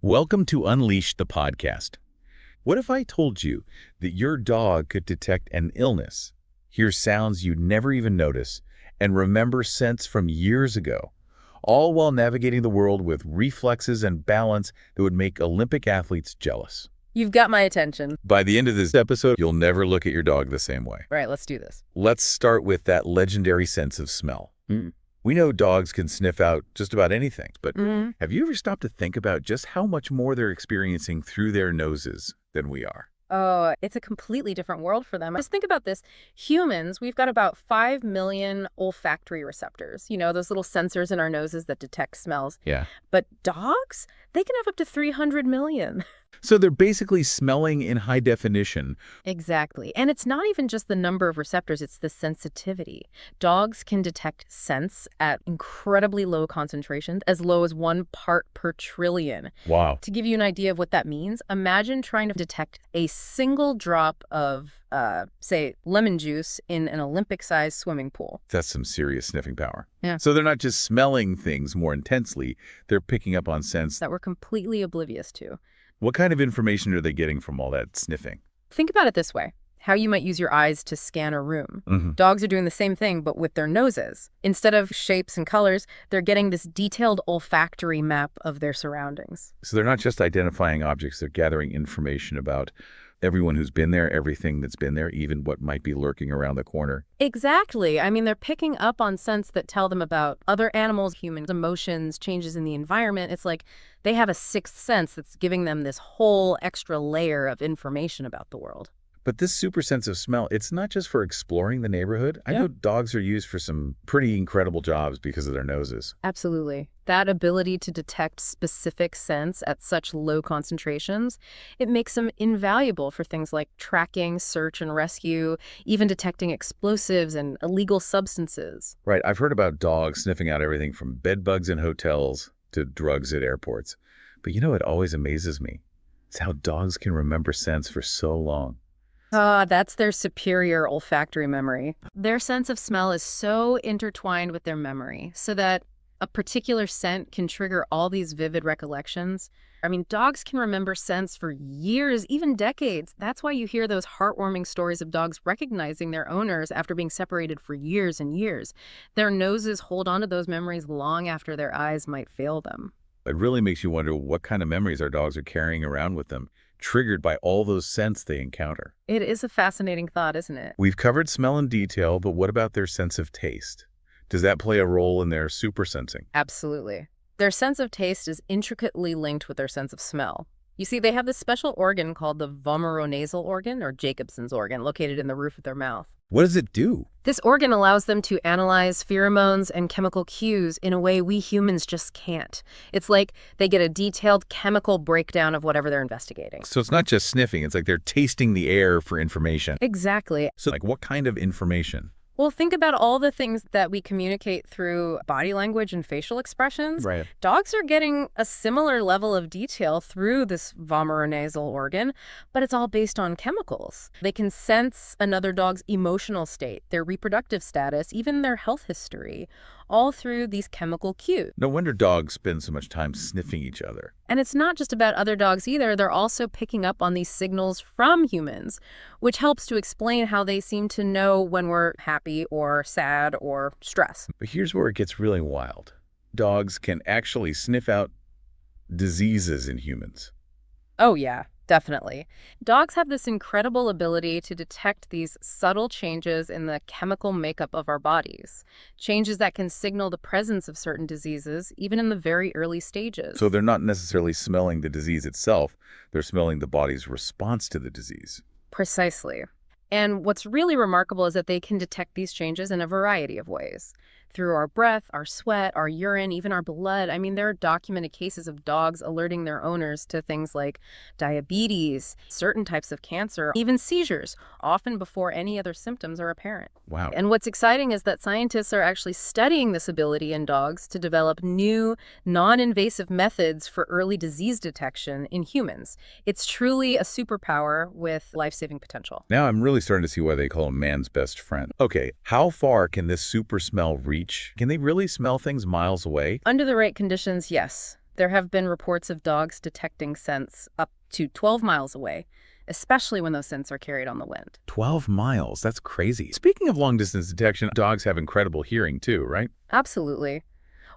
Welcome to Unleash the podcast. What if I told you that your dog could detect an illness, hear sounds you'd never even notice, and remember scents from years ago, all while navigating the world with reflexes and balance that would make Olympic athletes jealous? You've got my attention. By the end of this episode, you'll never look at your dog the same way. All right, let's do this. Let's start with that legendary sense of smell. We know dogs can sniff out just about anything, but have you ever stopped to think about just how much more they're experiencing through their noses than we are? Oh, it's a completely different world for them. Just think about this. Humans, we've got about 5 million olfactory receptors. You know, those little sensors in our noses that detect smells. Yeah. But dogs, they can have up to 300 million. So they're basically smelling in high definition. Exactly. And it's not even just the number of receptors, it's the sensitivity. Dogs can detect scents at incredibly low concentrations, as low as 1 part per trillion. Wow. To give you an idea of what that means, imagine trying to detect a single drop of, say, lemon juice in an Olympic-sized swimming pool. That's some serious sniffing power. Yeah. So they're not just smelling things more intensely, they're picking up on scents. That we're completely oblivious to. What kind of information are they getting from all that sniffing? Think about it this way. How you might use your eyes to scan a room. Dogs are doing the same thing, but with their noses. Instead of shapes and colors, they're getting this detailed olfactory map of their surroundings. So they're not just identifying objects, they're gathering information about everyone who's been there, everything that's been there, even what might be lurking around the corner. Exactly. I mean, they're picking up on scents that tell them about other animals, humans, emotions, changes in the environment. It's like they have a sixth sense that's giving them this whole extra layer of information about the world. But this super sense of smell, it's not just for exploring the neighborhood. I know dogs are used for some pretty incredible jobs because of their noses. Absolutely. That ability to detect specific scents at such low concentrations, it makes them invaluable for things like tracking, search and rescue, even detecting explosives and illegal substances. Right. I've heard about dogs sniffing out everything from bed bugs in hotels to drugs at airports. But you know what always amazes me? It's how dogs can remember scents for so long. That's their superior olfactory memory. Their sense of smell is so intertwined with their memory, so that a particular scent can trigger all these vivid recollections. I mean, dogs can remember scents for years, even decades. That's why you hear those heartwarming stories of dogs recognizing their owners after being separated for years and years. Their noses hold on to those memories long after their eyes might fail them. It really makes you wonder what kind of memories our dogs are carrying around with them, triggered by all those scents they encounter. It is a fascinating thought, isn't it? We've covered smell in detail, but what about their sense of taste? Does that play a role in their super sensing? Absolutely. Their sense of taste is intricately linked with their sense of smell. You see, they have this special organ called the vomeronasal organ, or Jacobson's organ, located in the roof of their mouth. What does it do? This organ allows them to analyze pheromones and chemical cues in a way we humans just can't. It's like they get a detailed chemical breakdown of whatever they're investigating. So it's not just sniffing, it's like they're tasting the air for information. Exactly. So like what kind of information? Well, think about all the things that we communicate through body language and facial expressions. Right. Dogs are getting a similar level of detail through this vomeronasal organ, but it's all based on chemicals. They can sense another dog's emotional state, their reproductive status, even their health history, all through these chemical cues. No wonder dogs spend so much time sniffing each other. And it's not just about other dogs either. They're also picking up on these signals from humans, which helps to explain how they seem to know when we're happy or sad or stressed. But here's where it gets really wild. Dogs can actually sniff out diseases in humans. Oh, yeah. Definitely. Dogs have this incredible ability to detect these subtle changes in the chemical makeup of our bodies, changes that can signal the presence of certain diseases, even in the very early stages. So they're not necessarily smelling the disease itself, they're smelling the body's response to the disease. Precisely. And what's really remarkable is that they can detect these changes in a variety of ways. Through our breath, our sweat, our urine, even our blood. I mean, there are documented cases of dogs alerting their owners to things like diabetes, certain types of cancer, even seizures, often before any other symptoms are apparent. Wow. And what's exciting is that scientists are actually studying this ability in dogs to develop new, non-invasive methods for early disease detection in humans. It's truly a superpower with life-saving potential. Now I'm really starting to see why they call him man's best friend. Okay, how far can this super smell reach? Can they really smell things miles away? Under the right conditions, yes. There have been reports of dogs detecting scents up to 12 miles away, especially when those scents are carried on the wind. 12 miles, that's crazy. Speaking of long-distance detection, dogs have incredible hearing too, right? Absolutely.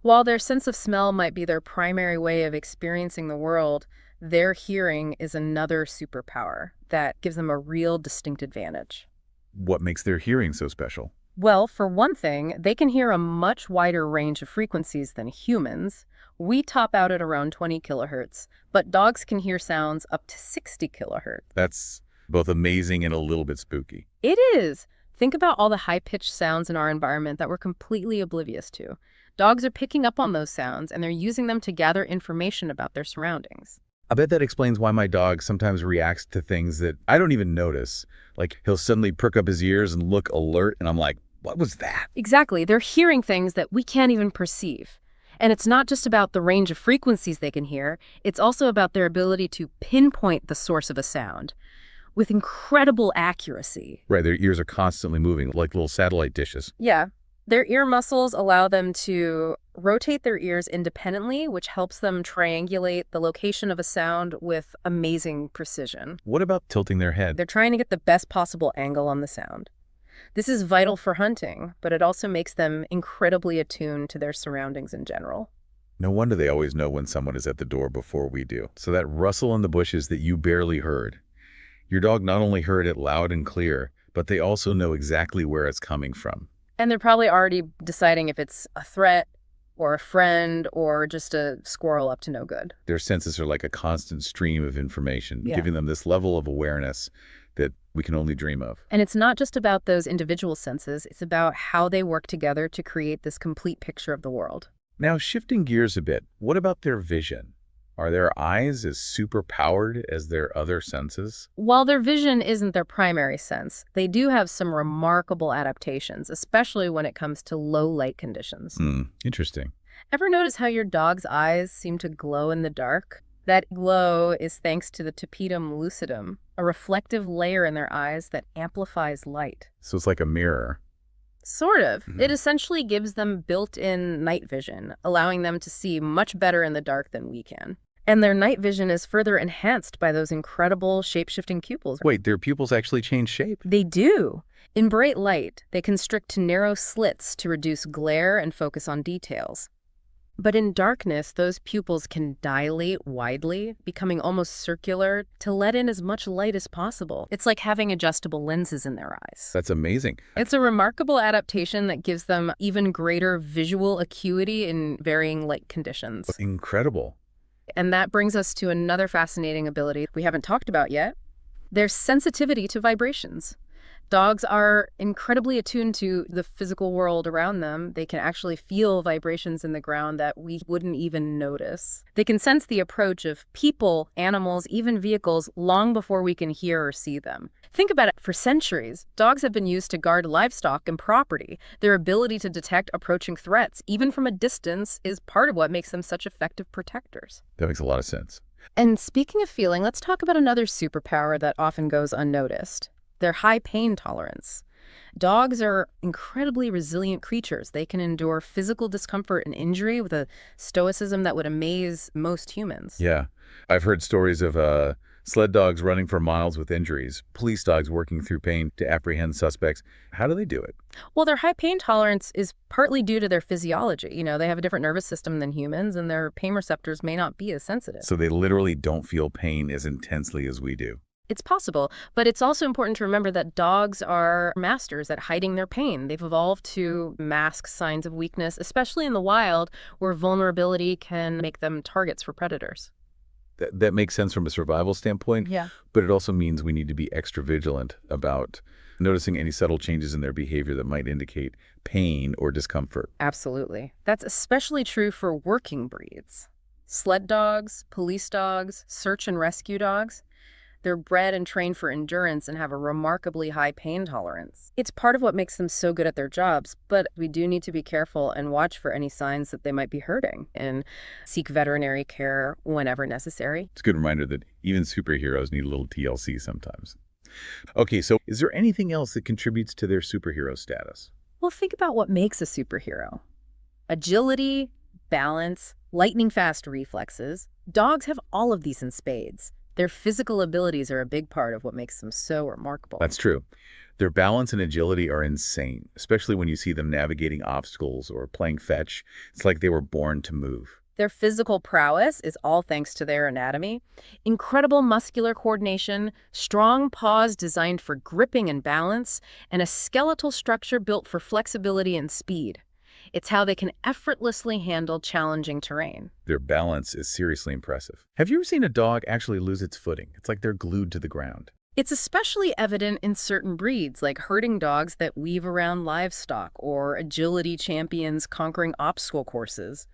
While their sense of smell might be their primary way of experiencing the world, their hearing is another superpower that gives them a real distinct advantage. What makes their hearing so special? Well, for one thing, they can hear a much wider range of frequencies than humans. We top out at around 20 kilohertz, but dogs can hear sounds up to 60 kilohertz. That's both amazing and a little bit spooky. It is. Think about all the high-pitched sounds in our environment that we're completely oblivious to. Dogs are picking up on those sounds, and they're using them to gather information about their surroundings. I bet that explains why my dog sometimes reacts to things that I don't even notice. Like he'll suddenly perk up his ears and look alert, and I'm like, what was that? Exactly. They're hearing things that we can't even perceive. And it's not just about the range of frequencies they can hear, it's also about their ability to pinpoint the source of a sound with incredible accuracy. Right, their ears are constantly moving like little satellite dishes. Yeah. Their ear muscles allow them to rotate their ears independently, which helps them triangulate the location of a sound with amazing precision. What about tilting their head? They're trying to get the best possible angle on the sound. This is vital for hunting, but it also makes them incredibly attuned to their surroundings in general. No wonder they always know when someone is at the door before we do. So that rustle in the bushes that you barely heard, your dog not only heard it loud and clear, but they also know exactly where it's coming from. And they're probably already deciding if it's a threat or a friend or just a squirrel up to no good. Their senses are like a constant stream of information, Yeah. giving them this level of awareness that we can only dream of. And it's not just about those individual senses, it's about how they work together to create this complete picture of the world. Now, shifting gears a bit, what about their vision? Are their eyes as super-powered as their other senses? While their vision isn't their primary sense, they do have some remarkable adaptations, especially when it comes to low light conditions. Interesting. Ever notice how your dog's eyes seem to glow in the dark? That glow is thanks to the tapetum lucidum, a reflective layer in their eyes that amplifies light. So it's like a mirror. Sort of. Mhm. It essentially gives them built-in night vision, allowing them to see much better in the dark than we can. And their night vision is further enhanced by those incredible shape-shifting pupils. Wait, their pupils actually change shape? They do. In bright light, they constrict to narrow slits to reduce glare and focus on details. But in darkness, those pupils can dilate widely, becoming almost circular, to let in as much light as possible. It's like having adjustable lenses in their eyes. That's amazing. It's a remarkable adaptation that gives them even greater visual acuity in varying light conditions. Incredible. And that brings us to another fascinating ability we haven't talked about yet: their sensitivity to vibrations. Dogs are incredibly attuned to the physical world around them. They can actually feel vibrations in the ground that we wouldn't even notice. They can sense the approach of people, animals, even vehicles long before we can hear or see them. Think about it. For centuries, dogs have been used to guard livestock and property. Their ability to detect approaching threats, even from a distance, is part of what makes them such effective protectors. That makes a lot of sense. And speaking of feeling, let's talk about another superpower that often goes unnoticed: their high pain tolerance. Dogs are incredibly resilient creatures. They can endure physical discomfort and injury with a stoicism that would amaze most humans. Yeah. I've heard stories of sled dogs running for miles with injuries, police dogs working through pain to apprehend suspects. How do they do it? Well, their high pain tolerance is partly due to their physiology. They have a different nervous system than humans, and their pain receptors may not be as sensitive. So they literally don't feel pain as intensely as we do. It's possible, but it's also important to remember that dogs are masters at hiding their pain. They've evolved to mask signs of weakness, especially in the wild, where vulnerability can make them targets for predators. That makes sense from a survival standpoint, Yeah. but it also means we need to be extra vigilant about noticing any subtle changes in their behavior that might indicate pain or discomfort. Absolutely. That's especially true for working breeds. Sled dogs, police dogs, search and rescue dogs. They're bred and trained for endurance and have a remarkably high pain tolerance. It's part of what makes them so good at their jobs, but we do need to be careful and watch for any signs that they might be hurting and seek veterinary care whenever necessary. It's a good reminder that even superheroes need a little TLC sometimes. Okay, so is there anything else that contributes to their superhero status? Well, think about what makes a superhero: agility, balance, lightning-fast reflexes. Dogs have all of these in spades. Their physical abilities are a big part of what makes them so remarkable. That's true. Their balance and agility are insane, especially when you see them navigating obstacles or playing fetch. It's like they were born to move. Their physical prowess is all thanks to their anatomy. Incredible muscular coordination, strong paws designed for gripping and balance, and a skeletal structure built for flexibility and speed. It's how they can effortlessly handle challenging terrain. Their balance is seriously impressive. Have you ever seen a dog actually lose its footing? It's like they're glued to the ground. It's especially evident in certain breeds, like herding dogs that weave around livestock or agility champions conquering obstacle courses.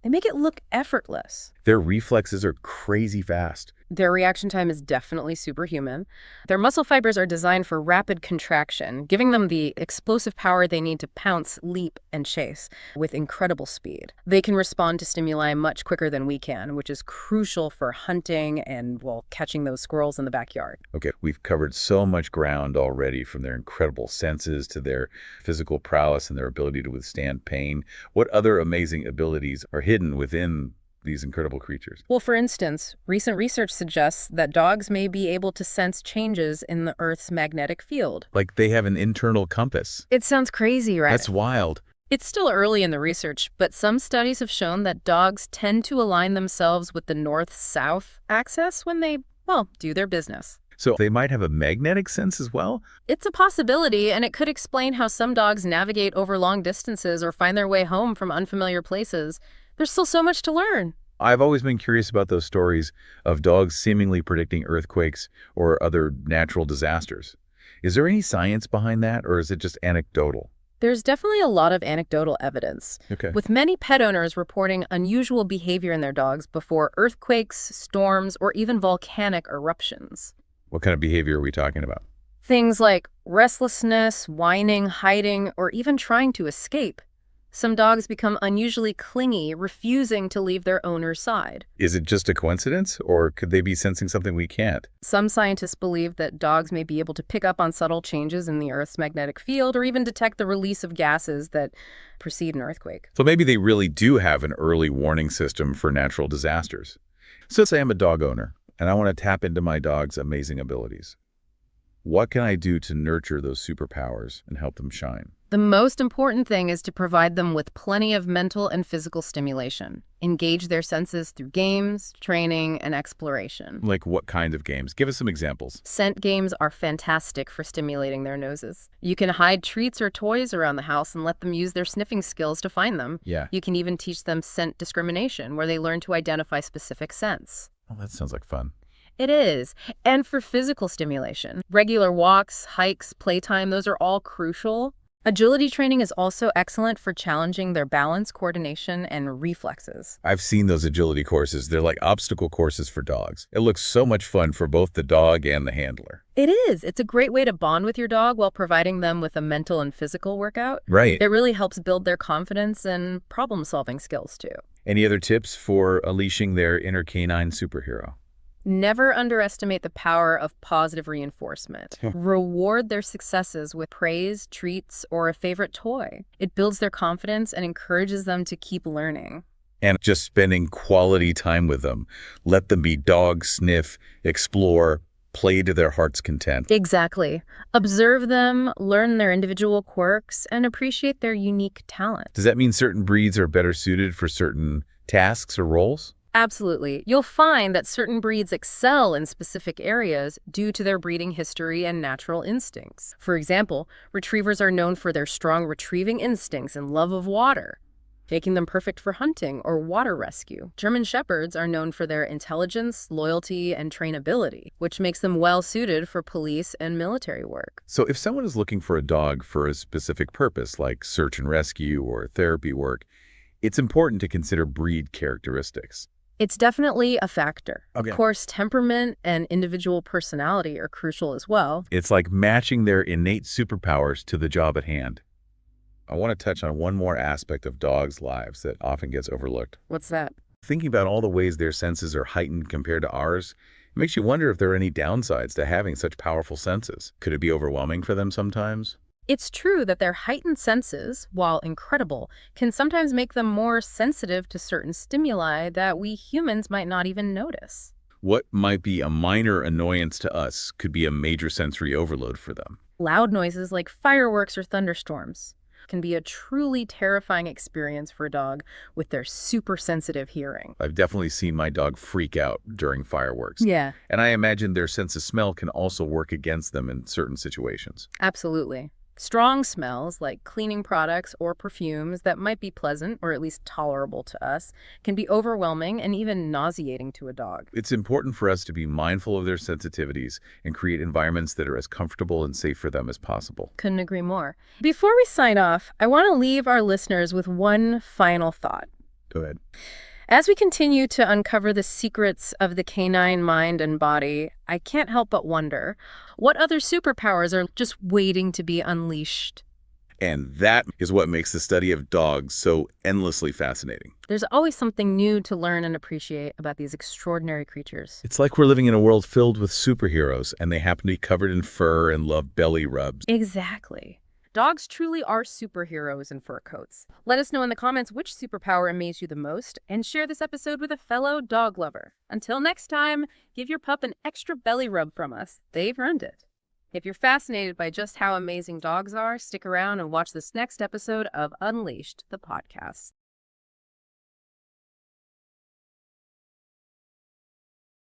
They make it look effortless. Their reflexes are crazy fast. Their reaction time is definitely superhuman. Their muscle fibers are designed for rapid contraction, giving them the explosive power they need to pounce, leap, and chase with incredible speed. They can respond to stimuli much quicker than we can, which is crucial for hunting and, well, catching those squirrels in the backyard. Okay, we've covered so much ground already, from their incredible senses to their physical prowess and their ability to withstand pain. What other amazing abilities are hidden within these incredible creatures? Well, for instance, recent research suggests that dogs may be able to sense changes in the Earth's magnetic field. Like they have an internal compass. It sounds crazy, right? That's wild. It's still early in the research, but some studies have shown that dogs tend to align themselves with the north-south axis when they, well, do their business. So they might have a magnetic sense as well? It's a possibility, and it could explain how some dogs navigate over long distances or find their way home from unfamiliar places. There's still so much to learn. I've always been curious about those stories of dogs seemingly predicting earthquakes or other natural disasters. Is there any science behind that, or is it just anecdotal? There's definitely a lot of anecdotal evidence, Okay. with many pet owners reporting unusual behavior in their dogs before earthquakes, storms, or even volcanic eruptions. What kind of behavior are we talking about? Things like restlessness, whining, hiding, or even trying to escape. Some dogs become unusually clingy, refusing to leave their owner's side. Is it just a coincidence, or could they be sensing something we can't? Some scientists believe that dogs may be able to pick up on subtle changes in the Earth's magnetic field or even detect the release of gases that precede an earthquake. So maybe they really do have an early warning system for natural disasters. So say I'm a dog owner, and I want to tap into my dog's amazing abilities. What can I do to nurture those superpowers and help them shine? The most important thing is to provide them with plenty of mental and physical stimulation. Engage their senses through games, training, and exploration. Like what kind of games? Give us some examples. Scent games are fantastic for stimulating their noses. You can hide treats or toys around the house and let them use their sniffing skills to find them. Yeah. You can even teach them scent discrimination, where they learn to identify specific scents. Oh, that sounds like fun. It is. And for physical stimulation, regular walks, hikes, playtime, those are all crucial. Agility training is also excellent for challenging their balance, coordination, and reflexes. I've seen those agility courses. They're like obstacle courses for dogs. It looks so much fun for both the dog and the handler. It is. It's a great way to bond with your dog while providing them with a mental and physical workout. Right. It really helps build their confidence and problem-solving skills, too. Any other tips for unleashing their inner canine superhero? Never underestimate the power of positive reinforcement. Reward their successes with praise, treats, or a favorite toy. It builds their confidence and encourages them to keep learning. And just spending quality time with them. Let them be dog, sniff, explore, play to their heart's content. Exactly. Observe them, learn their individual quirks, and appreciate their unique talent. Does that mean certain breeds are better suited for certain tasks or roles? Absolutely. You'll find that certain breeds excel in specific areas due to their breeding history and natural instincts. For example, retrievers are known for their strong retrieving instincts and love of water, making them perfect for hunting or water rescue. German Shepherds are known for their intelligence, loyalty, and trainability, which makes them well-suited for police and military work. So if someone is looking for a dog for a specific purpose, like search and rescue or therapy work, it's important to consider breed characteristics. It's definitely a factor. Okay. Of course, temperament and individual personality are crucial as well. It's like matching their innate superpowers to the job at hand. I want to touch on one more aspect of dogs' lives that often gets overlooked. What's that? Thinking about all the ways their senses are heightened compared to ours, it makes you wonder if there are any downsides to having such powerful senses. Could it be overwhelming for them sometimes? It's true that their heightened senses, while incredible, can sometimes make them more sensitive to certain stimuli that we humans might not even notice. What might be a minor annoyance to us could be a major sensory overload for them. Loud noises like fireworks or thunderstorms can be a truly terrifying experience for a dog with their super sensitive hearing. I've definitely seen my dog freak out during fireworks, Yeah, and I imagine their sense of smell can also work against them in certain situations. absolutely. Strong smells like cleaning products or perfumes that might be pleasant or at least tolerable to us can be overwhelming and even nauseating to a dog. It's important for us to be mindful of their sensitivities and create environments that are as comfortable and safe for them as possible. Couldn't agree more. Before we sign off, I want to leave our listeners with one final thought. Go ahead. As we continue to uncover the secrets of the canine mind and body, I can't help but wonder, what other superpowers are just waiting to be unleashed? And that is what makes the study of dogs so endlessly fascinating. There's always something new to learn and appreciate about these extraordinary creatures. It's like we're living in a world filled with superheroes, and they happen to be covered in fur and love belly rubs. Exactly. Dogs truly are superheroes in fur coats. Let us know in the comments which superpower amazed you the most, and share this episode with a fellow dog lover. Until next time, give your pup an extra belly rub from us. They've earned it. If you're fascinated by just how amazing dogs are, stick around and watch this next episode of Unleashed, the podcast.